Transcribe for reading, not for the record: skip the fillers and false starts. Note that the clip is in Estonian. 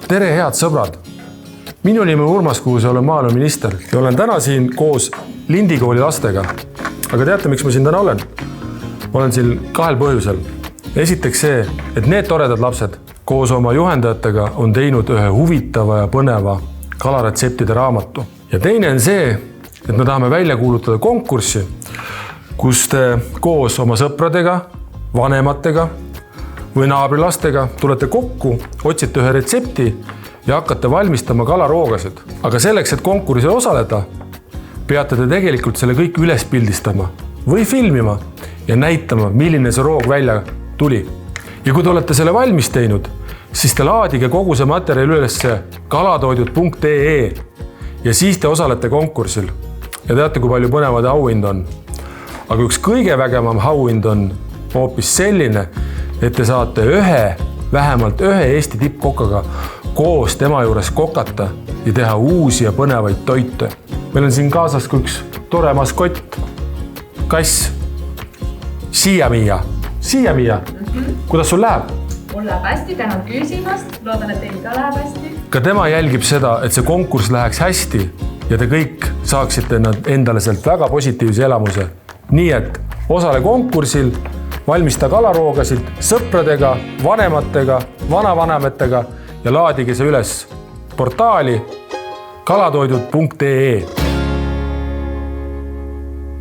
Tere, head sõbrad! Minu nimi on Urmas Kuuse, olen maaeluminister ja olen täna siin koos Lindikooli lastega. Aga teate, miks ma siin täna olen? Ma olen siin kahel põhjusel. Esiteks see, et need toredad lapsed koos oma juhendajatega on teinud ühe huvitava ja põneva kalaretseptide raamatu. Ja teine on see, et me tahame välja kuulutada konkurssi, kus te koos oma sõpradega, vanematega või naabrilastega tulete kokku, otsite ühe retsepti ja hakkate valmistama kalaroogasid. Aga selleks, et konkursil osaleda, peate te tegelikult selle kõik üles pildistama või filmima ja näitama, milline see roog välja tuli. Ja kui te olete selle valmis teinud, siis te laadige kogu see materjal üles kalatoidud.ee ja siis te osalete konkursil. Ja teate, kui palju põnevad auhind on. Aga üks kõige vägevam auhind on hoopis selline, et te saate vähemalt ühe Eesti tippkokaga koos tema juures kokata ja teha uusi ja põnevaid toite. Meil on siin kaasas üks tore maskott, kass, Siia-Miia. Siia-Miia, kuidas sul läheb? Mul läheb hästi, tänan küsimast, loodan, et teil ka läheb hästi. Ka tema jälgib seda, et see konkurss läheks hästi ja te kõik saaksite endale sealt väga positiivse elamuse. Nii et osale konkursil, valmista kalaroogasid sõpradega, vanematega, vanavanematega ja laadige see üles portaali kalatoidud.ee.